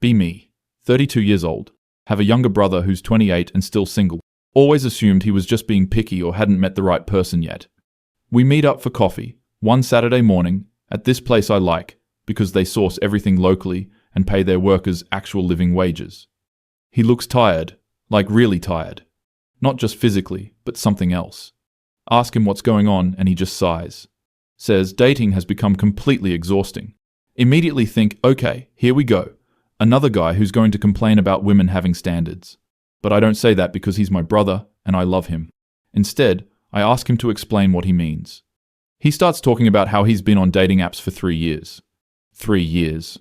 Be me. 32 years old. Have a younger brother who's 28 and still single. Always assumed he was just being picky or hadn't met the right person yet. We meet up for coffee, one Saturday morning, at this place I like, because they source everything locally and pay their workers actual living wages. He looks tired, like really tired. Not just physically, but something else. Ask him what's going on and he just sighs. Says dating has become completely exhausting. Immediately think, okay, here we go. Another guy who's going to complain about women having standards. But I don't say that because he's my brother and I love him. Instead, I ask him to explain what he means. He starts talking about how he's been on dating apps for 3 years. 3 years.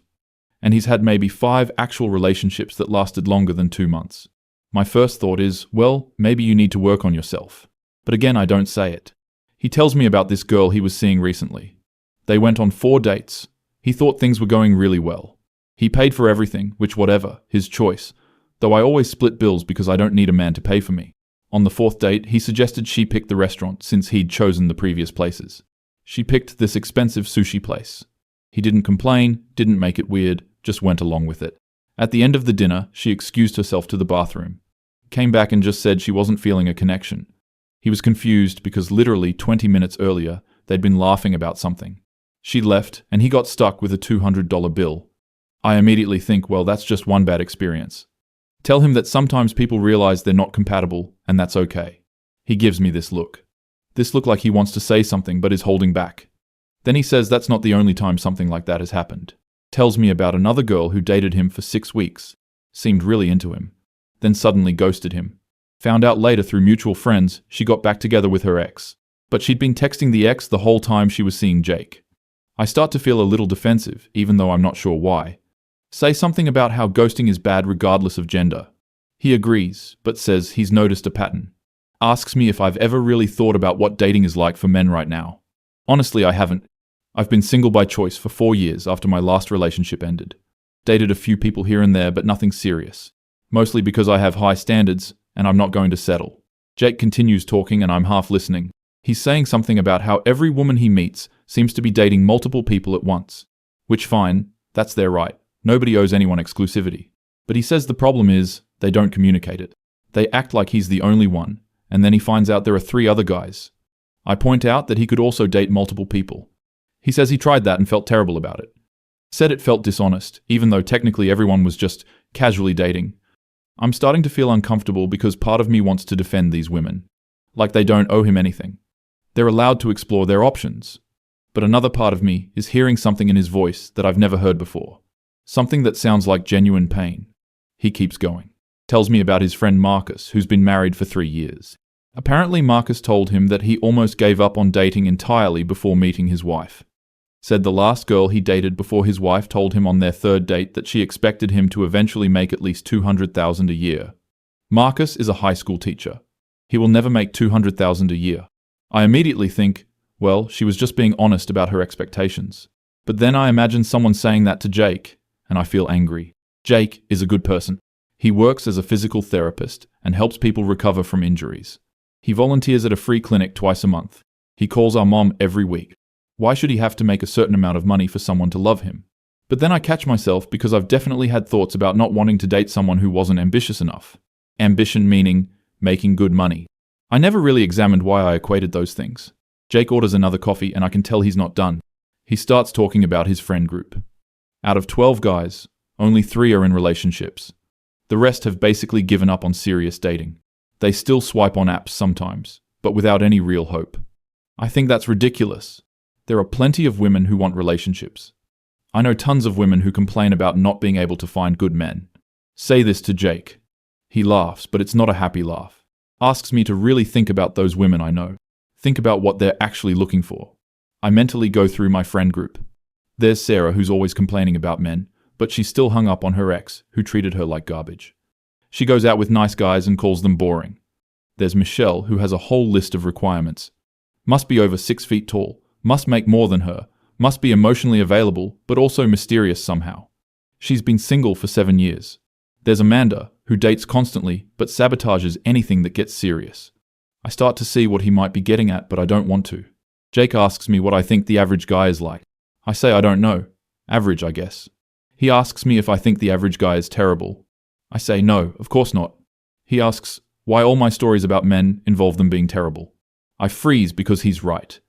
And he's had maybe 5 actual relationships that lasted longer than 2 months. My first thought is, well, maybe you need to work on yourself. But again, I don't say it. He tells me about this girl he was seeing recently. They went on 4 dates. He thought things were going really well. He paid for everything, which whatever, his choice. Though I always split bills because I don't need a man to pay for me. On the 4th date, he suggested she pick the restaurant since he'd chosen the previous places. She picked this expensive sushi place. He didn't complain, didn't make it weird, just went along with it. At the end of the dinner, she excused herself to the bathroom. Came back and just said she wasn't feeling a connection. He was confused because literally 20 minutes earlier, they'd been laughing about something. She left, and he got stuck with a $200 bill. I immediately think, well, that's just one bad experience. Tell him that sometimes people realize they're not compatible, and that's okay. He gives me this look. This look like he wants to say something but is holding back. Then he says that's not the only time something like that has happened. Tells me about another girl who dated him for 6 weeks. Seemed really into him. Then suddenly ghosted him. Found out later through mutual friends she got back together with her ex. But she'd been texting the ex the whole time she was seeing Jake. I start to feel a little defensive, even though I'm not sure why. Say something about how ghosting is bad regardless of gender. He agrees, but says he's noticed a pattern. Asks me if I've ever really thought about what dating is like for men right now. Honestly, I haven't. I've been single by choice for 4 years after my last relationship ended. Dated a few people here and there, but nothing serious. Mostly because I have high standards, and I'm not going to settle. Jake continues talking and I'm half listening. He's saying something about how every woman he meets seems to be dating multiple people at once. Which fine, that's their right. Nobody owes anyone exclusivity. But he says the problem is, they don't communicate it. They act like he's the only one, and then he finds out there are 3 other guys. I point out that he could also date multiple people. He says he tried that and felt terrible about it. Said it felt dishonest, even though technically everyone was just casually dating. I'm starting to feel uncomfortable because part of me wants to defend these women. Like they don't owe him anything. They're allowed to explore their options. But another part of me is hearing something in his voice that I've never heard before. Something that sounds like genuine pain. He keeps going. Tells me about his friend Marcus, who's been married for 3 years. Apparently Marcus told him that he almost gave up on dating entirely before meeting his wife. Said the last girl he dated before his wife told him on their 3rd date that she expected him to eventually make at least $200,000 a year. Marcus is a high school teacher. He will never make $200,000 a year. I immediately think, well, she was just being honest about her expectations. But then I imagine someone saying that to Jake, and I feel angry. Jake is a good person. He works as a physical therapist and helps people recover from injuries. He volunteers at a free clinic twice a month. He calls our mom every week. Why should he have to make a certain amount of money for someone to love him? But then I catch myself because I've definitely had thoughts about not wanting to date someone who wasn't ambitious enough. Ambition meaning making good money. I never really examined why I equated those things. Jake orders another coffee and I can tell he's not done. He starts talking about his friend group. Out of 12 guys, only 3 are in relationships. The rest have basically given up on serious dating. They still swipe on apps sometimes, but without any real hope. I think that's ridiculous. There are plenty of women who want relationships. I know tons of women who complain about not being able to find good men. Say this to Jake. He laughs, but it's not a happy laugh. Asks me to really think about those women I know. Think about what they're actually looking for. I mentally go through my friend group. There's Sarah, who's always complaining about men, but she's still hung up on her ex, who treated her like garbage. She goes out with nice guys and calls them boring. There's Michelle, who has a whole list of requirements. Must be over 6 feet tall. Must make more than her, must be emotionally available, but also mysterious somehow. She's been single for 7 years. There's Amanda, who dates constantly, but sabotages anything that gets serious. I start to see what he might be getting at, but I don't want to. Jake asks me what I think the average guy is like. I say I don't know. Average, I guess. He asks me if I think the average guy is terrible. I say no, of course not. He asks why all my stories about men involve them being terrible. I freeze because he's right.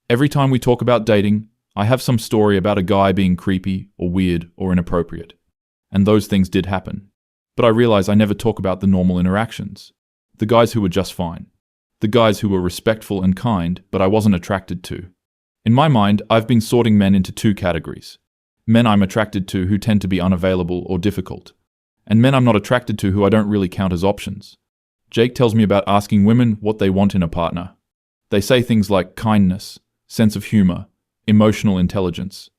Every time we talk about dating, I have some story about a guy being creepy or weird or inappropriate. And those things did happen. But I realize I never talk about the normal interactions. The guys who were just fine. The guys who were respectful and kind, but I wasn't attracted to. In my mind, I've been sorting men into two categories. Men I'm attracted to who tend to be unavailable or difficult. And men I'm not attracted to who I don't really count as options. Jake tells me about asking women what they want in a partner. They say things like kindness, sense of humor, emotional intelligence.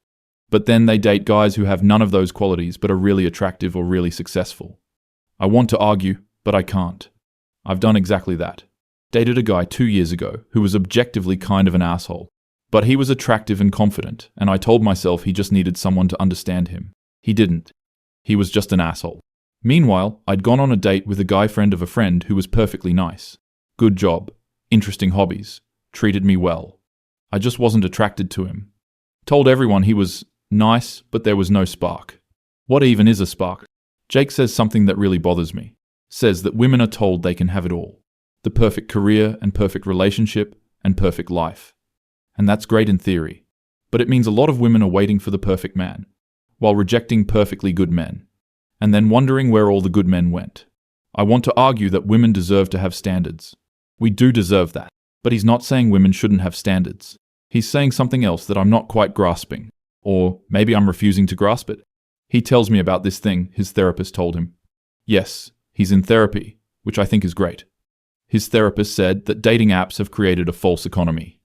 But then they date guys who have none of those qualities but are really attractive or really successful. I want to argue, but I can't. I've done exactly that. Dated a guy 2 years ago who was objectively kind of an asshole. But he was attractive and confident, and I told myself he just needed someone to understand him. He didn't. He was just an asshole. Meanwhile, I'd gone on a date with a guy friend of a friend who was perfectly nice. Good job, interesting hobbies, treated me well. I just wasn't attracted to him. Told everyone he was nice, but there was no spark. What even is a spark? Jake says something that really bothers me. Says that women are told they can have it all. The perfect career and perfect relationship and perfect life. And that's great in theory. But it means a lot of women are waiting for the perfect man, while rejecting perfectly good men, and then wondering where all the good men went. I want to argue that women deserve to have standards. We do deserve that. But he's not saying women shouldn't have standards. He's saying something else that I'm not quite grasping. Or maybe I'm refusing to grasp it. He tells me about this thing his therapist told him. Yes, he's in therapy, which I think is great. His therapist said that dating apps have created a false economy,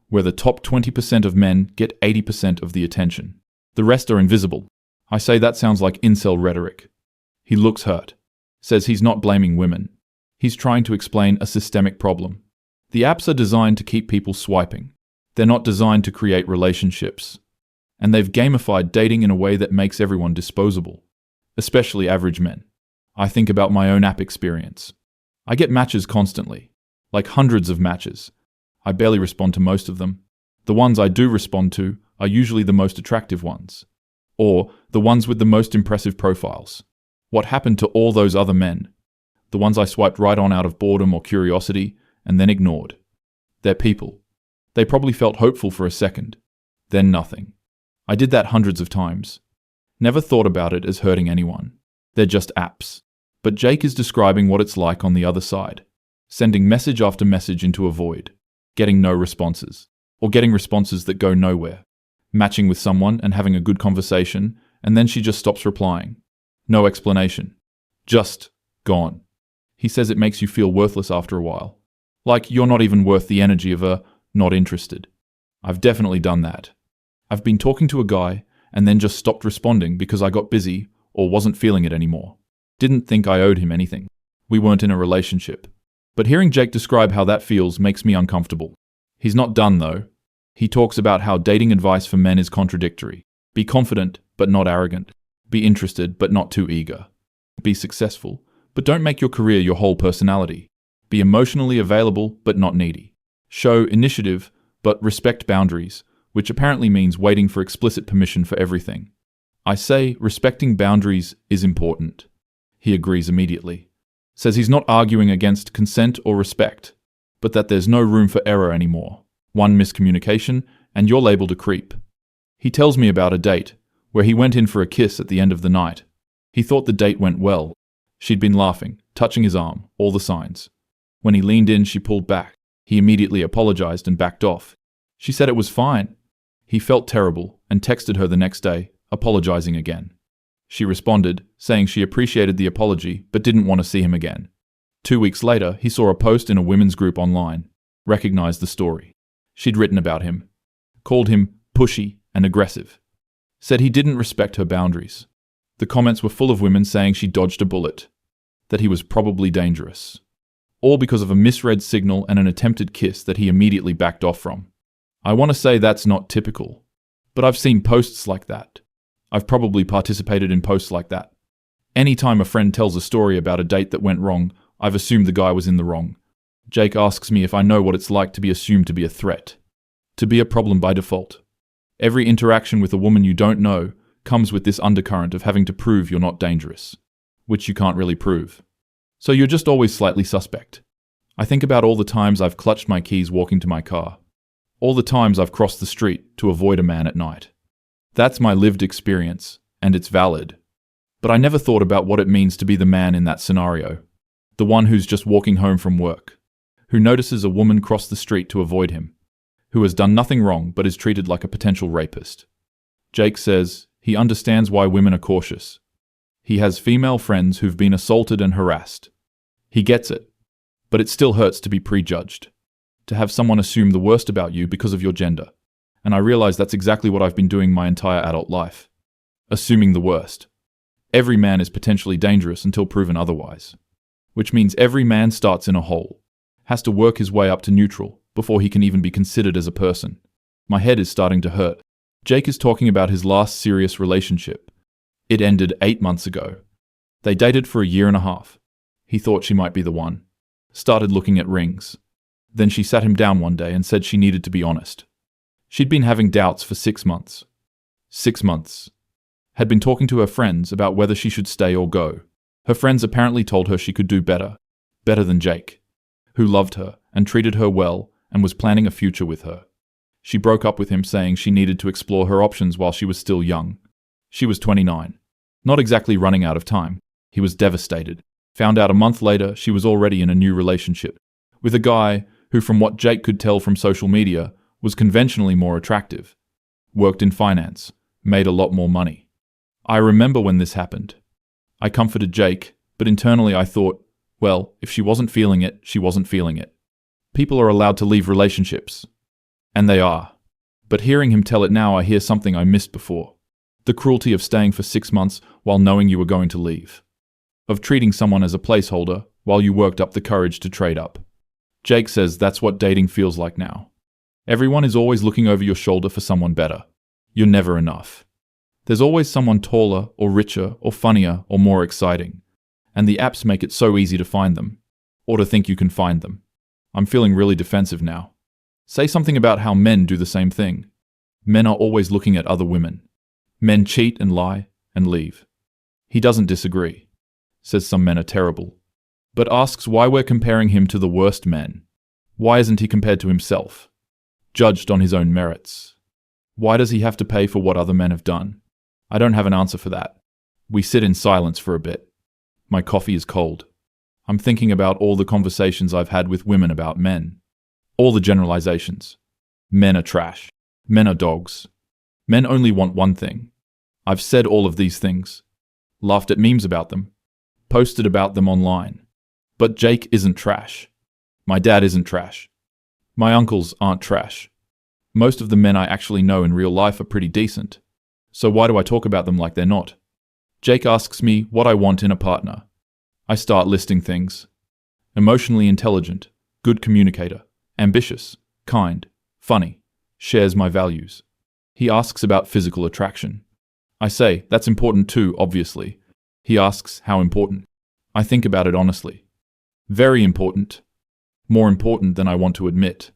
where the top 20% of men get 80% of the attention. The rest are invisible. I say that sounds like incel rhetoric. He looks hurt. Says he's not blaming women. He's trying to explain a systemic problem. The apps are designed to keep people swiping. They're not designed to create relationships. And they've gamified dating in a way that makes everyone disposable, especially average men. I think about my own app experience. I get matches constantly, like hundreds of matches. I barely respond to most of them. The ones I do respond to are usually the most attractive ones, or the ones with the most impressive profiles. What happened to all those other men? The ones I swiped right on out of boredom or curiosity and then ignored. They're people. They probably felt hopeful for a second, then nothing. I did that hundreds of times. Never thought about it as hurting anyone. They're just apps. But Jake is describing what it's like on the other side, sending message after message into a void, getting no responses, or getting responses that go nowhere, matching with someone and having a good conversation, and then she just stops replying. No explanation. Just gone. He says it makes you feel worthless after a while. Like you're not even worth the energy of a not interested. I've definitely done that. I've been talking to a guy and then just stopped responding because I got busy or wasn't feeling it anymore. Didn't think I owed him anything. We weren't in a relationship. But hearing Jake describe how that feels makes me uncomfortable. He's not done though. He talks about how dating advice for men is contradictory. Be confident, but not arrogant. Be interested, but not too eager. Be successful, but don't make your career your whole personality. Be emotionally available, but not needy. Show initiative, but respect boundaries, which apparently means waiting for explicit permission for everything. I say respecting boundaries is important. He agrees immediately. Says he's not arguing against consent or respect, but that there's no room for error anymore. One miscommunication, and you're labeled a creep. He tells me about a date, where he went in for a kiss at the end of the night. He thought the date went well. She'd been laughing, touching his arm, all the signs. When he leaned in, she pulled back. He immediately apologized and backed off. She said it was fine. He felt terrible and texted her the next day, apologizing again. She responded, saying she appreciated the apology but didn't want to see him again. 2 weeks later, he saw a post in a women's group online, recognized the story. She'd written about him, called him pushy and aggressive, said he didn't respect her boundaries. The comments were full of women saying she dodged a bullet, that he was probably dangerous, all because of a misread signal and an attempted kiss that he immediately backed off from. I want to say that's not typical, but I've seen posts like that. I've probably participated in posts like that. Anytime a friend tells a story about a date that went wrong, I've assumed the guy was in the wrong. Jake asks me if I know what it's like to be assumed to be a threat, to be a problem by default. Every interaction with a woman you don't know comes with this undercurrent of having to prove you're not dangerous, which you can't really prove. So you're just always slightly suspect. I think about all the times I've clutched my keys walking to my car. All the times I've crossed the street to avoid a man at night. That's my lived experience, and it's valid. But I never thought about what it means to be the man in that scenario. The one who's just walking home from work. Who notices a woman cross the street to avoid him. Who has done nothing wrong but is treated like a potential rapist. Jake says he understands why women are cautious. He has female friends who've been assaulted and harassed. He gets it. But it still hurts to be prejudged. To have someone assume the worst about you because of your gender. And I realize that's exactly what I've been doing my entire adult life. Assuming the worst. Every man is potentially dangerous until proven otherwise. Which means every man starts in a hole. Has to work his way up to neutral before he can even be considered as a person. My head is starting to hurt. Jake is talking about his last serious relationship. It ended 8 months ago. They dated for a year and a half. He thought she might be the one. Started looking at rings. Then she sat him down one day and said she needed to be honest. She'd been having doubts for 6 months. 6 months. Had been talking to her friends about whether she should stay or go. Her friends apparently told her she could do better. Better than Jake. Who loved her and treated her well and was planning a future with her. She broke up with him saying she needed to explore her options while she was still young. She was 29. Not exactly running out of time. He was devastated. Found out a month later she was already in a new relationship. With a guy who, from what Jake could tell from social media, was conventionally more attractive. Worked in finance. Made a lot more money. I remember when this happened. I comforted Jake, but internally I thought, well, if she wasn't feeling it, she wasn't feeling it. People are allowed to leave relationships. And they are. But hearing him tell it now, I hear something I missed before. The cruelty of staying for 6 months while knowing you were going to leave. Of treating someone as a placeholder while you worked up the courage to trade up. Jake says that's what dating feels like now. Everyone is always looking over your shoulder for someone better. You're never enough. There's always someone taller or richer or funnier or more exciting. And the apps make it so easy to find them. Or to think you can find them. I'm feeling really defensive now. Say something about how men do the same thing. Men are always looking at other women. Men cheat and lie and leave. He doesn't disagree. Says some men are terrible. But asks why we're comparing him to the worst men. Why isn't he compared to himself? Judged on his own merits. Why does he have to pay for what other men have done? I don't have an answer for that. We sit in silence for a bit. My coffee is cold. I'm thinking about all the conversations I've had with women about men. All the generalizations. Men are trash. Men are dogs. Men only want one thing. I've said all of these things. Laughed at memes about them. Posted about them online. But Jake isn't trash. My dad isn't trash. My uncles aren't trash. Most of the men I actually know in real life are pretty decent. So why do I talk about them like they're not? Jake asks me what I want in a partner. I start listing things. Emotionally intelligent, good communicator, ambitious, kind, funny, shares my values. He asks about physical attraction. I say, that's important too, obviously. He asks, how important? I think about it honestly. Very important. More important than I want to admit.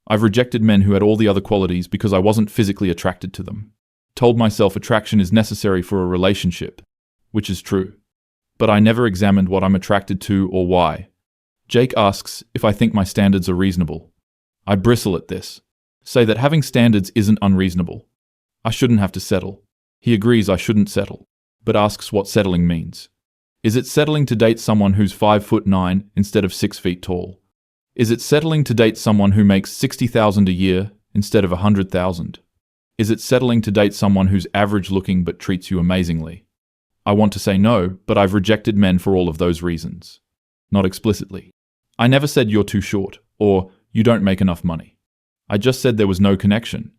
I've rejected men who had all the other qualities because I wasn't physically attracted to them. Told myself attraction is necessary for a relationship, which is true. But I never examined what I'm attracted to or why. Jake asks if I think my standards are reasonable. I bristle at this. Say that having standards isn't unreasonable. I shouldn't have to settle. He agrees I shouldn't settle, but asks what settling means. Is it settling to date someone who's 5'9" instead of 6 feet tall? Is it settling to date someone who makes $60,000 a year instead of $100,000? Is it settling to date someone who's average looking but treats you amazingly? I want to say no, but I've rejected men for all of those reasons. Not explicitly. I never said you're too short, or you don't make enough money. I just said there was no connection,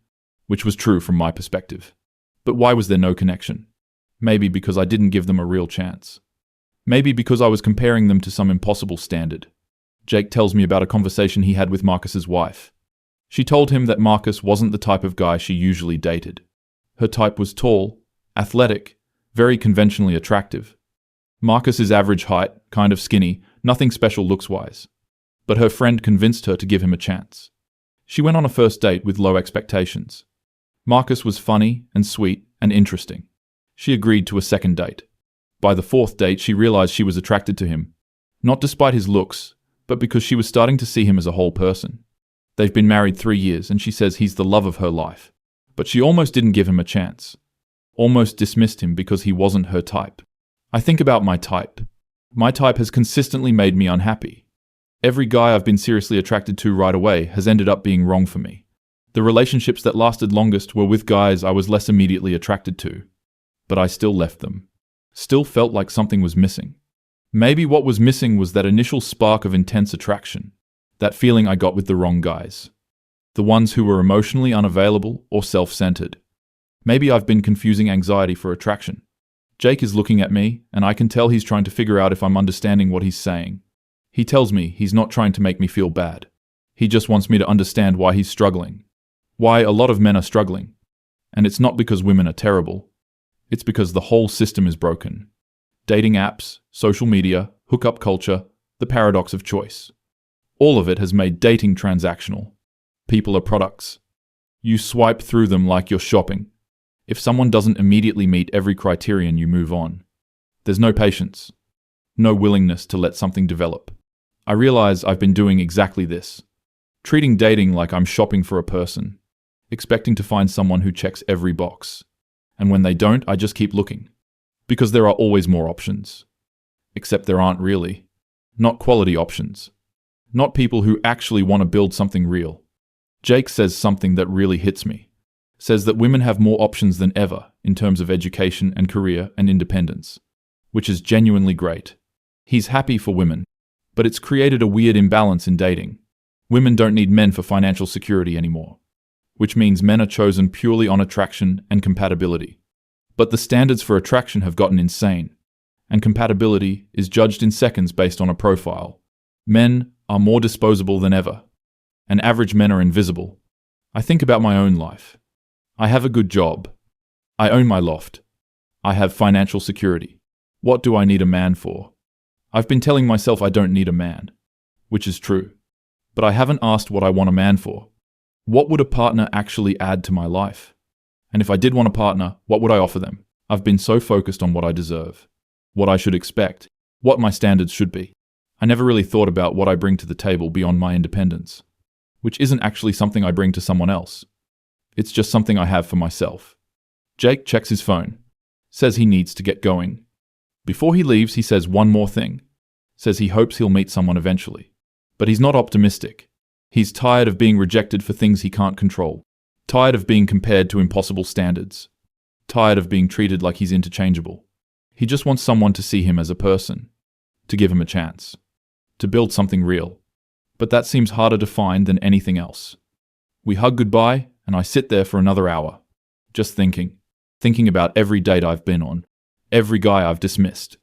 which was true from my perspective. But why was there no connection? Maybe because I didn't give them a real chance. Maybe because I was comparing them to some impossible standard. Jake tells me about a conversation he had with Marcus's wife. She told him that Marcus wasn't the type of guy she usually dated. Her type was tall, athletic, very conventionally attractive. Marcus is average height, kind of skinny, nothing special looks-wise. But her friend convinced her to give him a chance. She went on a first date with low expectations. Marcus was funny and sweet and interesting. She agreed to a second date. By the fourth date, she realized she was attracted to him, not despite his looks, but because she was starting to see him as a whole person. They've been married 3 years, and she says he's the love of her life. But she almost didn't give him a chance. Almost dismissed him because he wasn't her type. I think about my type. My type has consistently made me unhappy. Every guy I've been seriously attracted to right away has ended up being wrong for me. The relationships that lasted longest were with guys I was less immediately attracted to. But I still left them. Still felt like something was missing. Maybe what was missing was that initial spark of intense attraction. That feeling I got with the wrong guys. The ones who were emotionally unavailable or self-centered. Maybe I've been confusing anxiety for attraction. Jake is looking at me, and I can tell he's trying to figure out if I'm understanding what he's saying. He tells me he's not trying to make me feel bad. He just wants me to understand why he's struggling. Why a lot of men are struggling. And it's not because women are terrible. It's because the whole system is broken. Dating apps, social media, hookup culture, the paradox of choice. All of it has made dating transactional. People are products. You swipe through them like you're shopping. If someone doesn't immediately meet every criterion, you move on. There's no patience. No willingness to let something develop. I realize I've been doing exactly this. Treating dating like I'm shopping for a person. Expecting to find someone who checks every box. And when they don't, I just keep looking. Because there are always more options. Except there aren't really. Not quality options. Not people who actually want to build something real. Jake says something that really hits me. Says that women have more options than ever in terms of education and career and independence. Which is genuinely great. He's happy for women. But it's created a weird imbalance in dating. Women don't need men for financial security anymore. Which means men are chosen purely on attraction and compatibility. But the standards for attraction have gotten insane. And compatibility is judged in seconds based on a profile. Men are more disposable than ever. And average men are invisible. I think about my own life. I have a good job. I own my loft. I have financial security. What do I need a man for? I've been telling myself I don't need a man. Which is true. But I haven't asked what I want a man for. What would a partner actually add to my life? And if I did want a partner, what would I offer them? I've been so focused on what I deserve. What I should expect. What my standards should be. I never really thought about what I bring to the table beyond my independence. Which isn't actually something I bring to someone else. It's just something I have for myself. Jake checks his phone. Says he needs to get going. Before he leaves, he says one more thing. Says he hopes he'll meet someone eventually. But he's not optimistic. He's tired of being rejected for things he can't control. Tired of being compared to impossible standards. Tired of being treated like he's interchangeable. He just wants someone to see him as a person. To give him a chance. To build something real. But that seems harder to find than anything else. We hug goodbye, and I sit there for another hour. Just thinking. Thinking about every date I've been on. Every guy I've dismissed.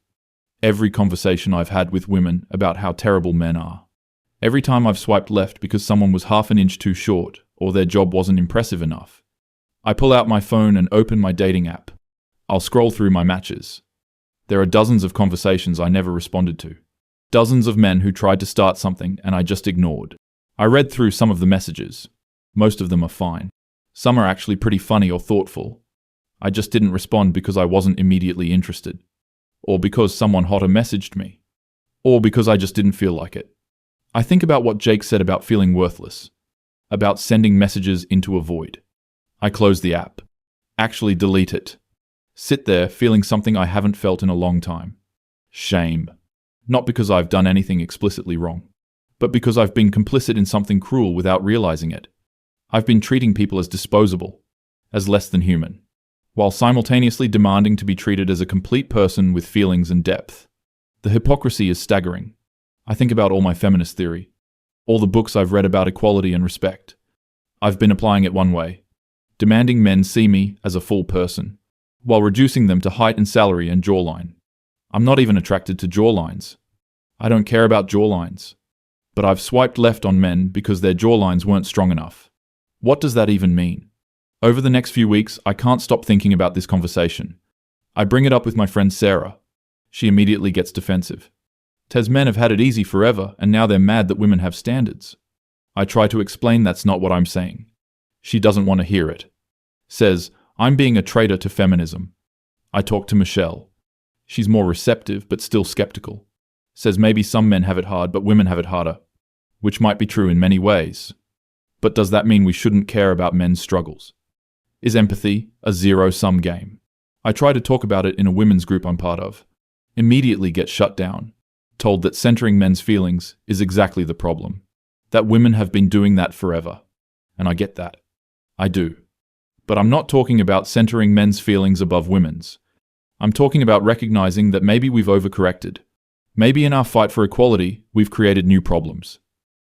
Every conversation I've had with women about how terrible men are. Every time I've swiped left because someone was half an inch too short or their job wasn't impressive enough. I pull out my phone and open my dating app. I'll scroll through my matches. There are dozens of conversations I never responded to. Dozens of men who tried to start something and I just ignored. I read through some of the messages. Most of them are fine. Some are actually pretty funny or thoughtful. I just didn't respond because I wasn't immediately interested. Or because someone hotter messaged me. Or because I just didn't feel like it. I think about what Jake said about feeling worthless. About sending messages into a void. I close the app. Actually delete it. Sit there feeling something I haven't felt in a long time. Shame. Not because I've done anything explicitly wrong. But because I've been complicit in something cruel without realizing it. I've been treating people as disposable. As less than human. While simultaneously demanding to be treated as a complete person with feelings and depth. The hypocrisy is staggering. I think about all my feminist theory. All the books I've read about equality and respect. I've been applying it one way. Demanding men see me as a full person. While reducing them to height and salary and jawline. I'm not even attracted to jawlines. I don't care about jawlines. But I've swiped left on men because their jawlines weren't strong enough. What does that even mean? Over the next few weeks, I can't stop thinking about this conversation. I bring it up with my friend Sarah. She immediately gets defensive. Says men have had it easy forever, and now they're mad that women have standards. I try to explain that's not what I'm saying. She doesn't want to hear it. Says, I'm being a traitor to feminism. I talk to Michelle. She's more receptive, but still skeptical. Says maybe some men have it hard, but women have it harder. Which might be true in many ways. But does that mean we shouldn't care about men's struggles? Is empathy a zero-sum game? I try to talk about it in a women's group I'm part of. Immediately get shut down. Told that centering men's feelings is exactly the problem. That women have been doing that forever. And I get that. I do. But I'm not talking about centering men's feelings above women's. I'm talking about recognizing that maybe we've overcorrected. Maybe in our fight for equality, we've created new problems.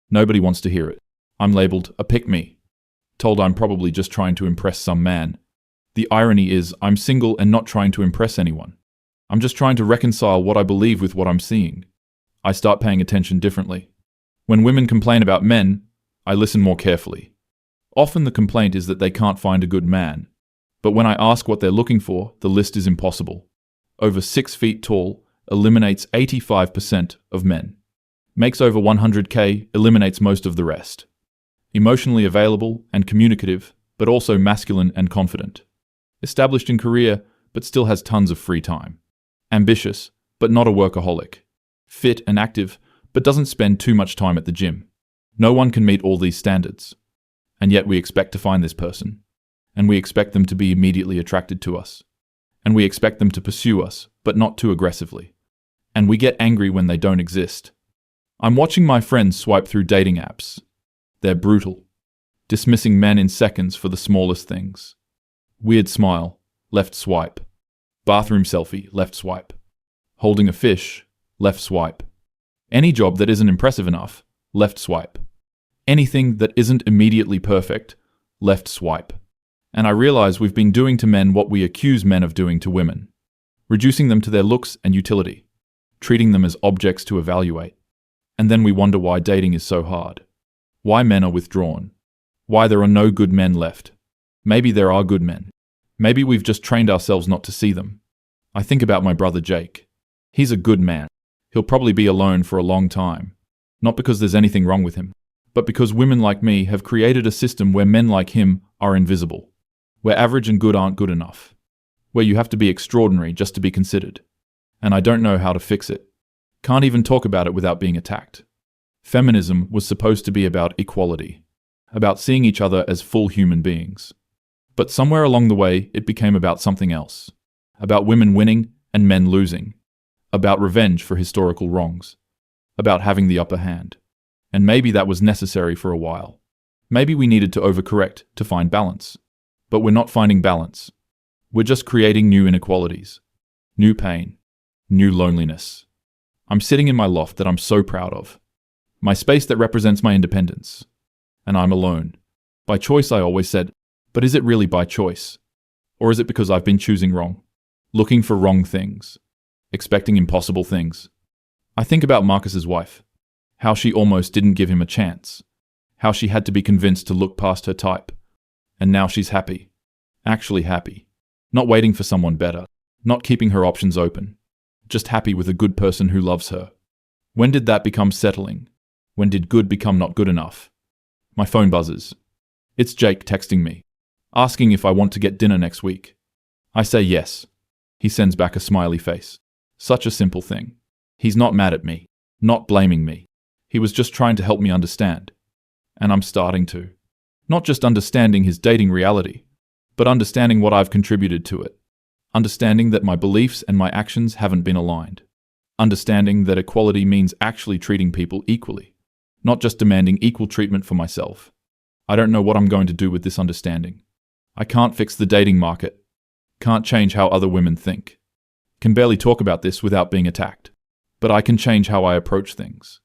Nobody wants to hear it. I'm labeled a pick-me. Told I'm probably just trying to impress some man. The irony is I'm single and not trying to impress anyone. I'm just trying to reconcile what I believe with what I'm seeing. I start paying attention differently. When women complain about men, I listen more carefully. Often the complaint is that they can't find a good man. But when I ask what they're looking for, the list is impossible. Over 6 feet tall eliminates 85% of men. Makes over 100K eliminates most of the rest. Emotionally available and communicative, but also masculine and confident. Established in career, but still has tons of free time. Ambitious, but not a workaholic. Fit and active, but doesn't spend too much time at the gym. No one can meet all these standards. And yet we expect to find this person. And we expect them to be immediately attracted to us. And we expect them to pursue us, but not too aggressively. And we get angry when they don't exist. I'm watching my friends swipe through dating apps. They're brutal. Dismissing men in seconds for the smallest things. Weird smile, left swipe. Bathroom selfie, left swipe. Holding a fish, left swipe. Any job that isn't impressive enough, left swipe. Anything that isn't immediately perfect, left swipe. And I realize we've been doing to men what we accuse men of doing to women. Reducing them to their looks and utility. Treating them as objects to evaluate. And then we wonder why dating is so hard. Why men are withdrawn. Why there are no good men left. Maybe there are good men. Maybe we've just trained ourselves not to see them. I think about my brother Jake. He's a good man. He'll probably be alone for a long time. Not because there's anything wrong with him, but because women like me have created a system where men like him are invisible. Where average and good aren't good enough. Where you have to be extraordinary just to be considered. And I don't know how to fix it. Can't even talk about it without being attacked. Feminism was supposed to be about equality. About seeing each other as full human beings. But somewhere along the way, it became about something else. About women winning and men losing. About revenge for historical wrongs. About having the upper hand. And maybe that was necessary for a while. Maybe we needed to overcorrect to find balance. But we're not finding balance. We're just creating new inequalities. New pain. New loneliness. I'm sitting in my loft that I'm so proud of. My space that represents my independence. And I'm alone. By choice, I always said, but is it really by choice? Or is it because I've been choosing wrong? Looking for wrong things. Expecting impossible things. I think about Marcus's wife. How she almost didn't give him a chance. How she had to be convinced to look past her type. And now she's happy. Actually happy. Not waiting for someone better. Not keeping her options open. Just happy with a good person who loves her. When did that become settling? When did good become not good enough? My phone buzzes. It's Jake texting me. Asking if I want to get dinner next week. I say yes. He sends back a smiley face. Such a simple thing. He's not mad at me. Not blaming me. He was just trying to help me understand. And I'm starting to. Not just understanding his dating reality, but understanding what I've contributed to it. Understanding that my beliefs and my actions haven't been aligned. Understanding that equality means actually treating people equally. Not just demanding equal treatment for myself. I don't know what I'm going to do with this understanding. I can't fix the dating market. Can't change how other women think. Can barely talk about this without being attacked. But I can change how I approach things.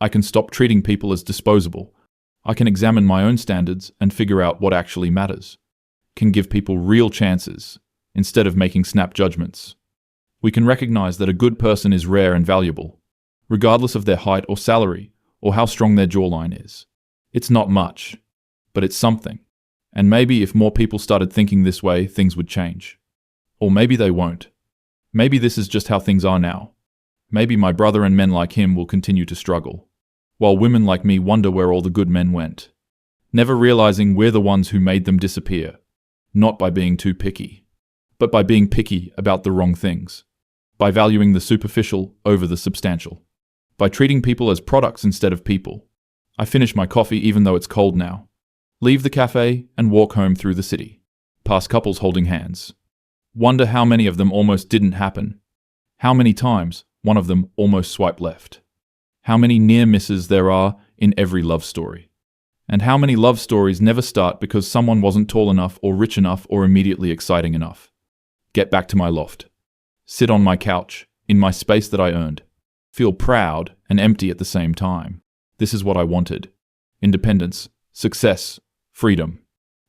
I can stop treating people as disposable. I can examine my own standards and figure out what actually matters. Can give people real chances, instead of making snap judgments. We can recognize that a good person is rare and valuable, regardless of their height or salary, or how strong their jawline is. It's not much, but it's something. And maybe if more people started thinking this way, things would change. Or maybe they won't. Maybe this is just how things are now. Maybe my brother and men like him will continue to struggle, while women like me wonder where all the good men went. Never realizing we're the ones who made them disappear, not by being too picky, but by being picky about the wrong things, by valuing the superficial over the substantial, by treating people as products instead of people. I finish my coffee even though it's cold now, leave the cafe and walk home through the city, past couples holding hands. Wonder how many of them almost didn't happen. How many times one of them almost swiped left. How many near misses there are in every love story. And how many love stories never start because someone wasn't tall enough or rich enough or immediately exciting enough. Get back to my loft. Sit on my couch, in my space that I earned. Feel proud and empty at the same time. This is what I wanted. Independence, success, freedom.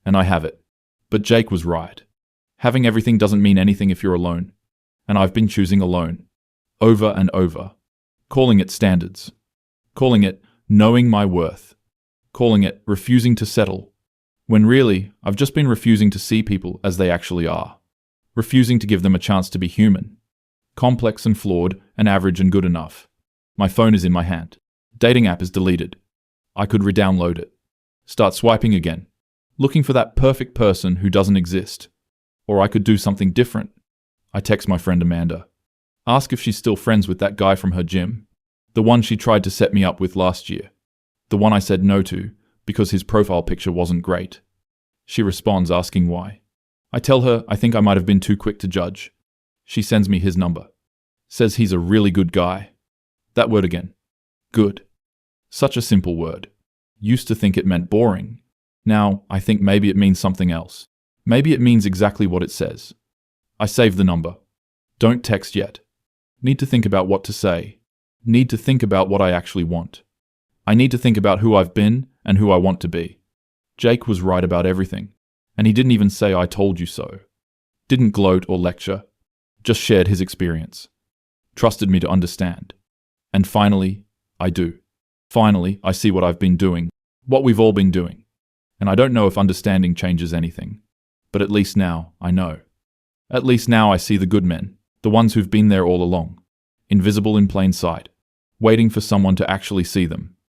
And I have it. But Jake was right. Having everything doesn't mean anything if you're alone. And I've been choosing alone. Over and over. Calling it standards. Calling it knowing my worth. Calling it refusing to settle. When really, I've just been refusing to see people as they actually are. Refusing to give them a chance to be human. Complex and flawed and average and good enough. My phone is in my hand. Dating app is deleted. I could re-download it. Start swiping again. Looking for that perfect person who doesn't exist. Or I could do something different. I text my friend Amanda. Ask if she's still friends with that guy from her gym. The one she tried to set me up with last year. The one I said no to because his profile picture wasn't great. She responds asking why. I tell her I think I might have been too quick to judge. She sends me his number. Says he's a really good guy. That word again. Good. Such a simple word. Used to think it meant boring. Now I think maybe it means something else. Maybe it means exactly what it says. I save the number. Don't text yet. Need to think about what to say. Need to think about what I actually want. I need to think about who I've been and who I want to be. Jake was right about everything. And he didn't even say I told you so. Didn't gloat or lecture. Just shared his experience. Trusted me to understand. And finally, I do. Finally, I see what I've been doing. What we've all been doing. And I don't know if understanding changes anything. But at least now, I know. At least now I see the good men. The ones who've been there all along. Invisible in plain sight. Waiting for someone to actually see them.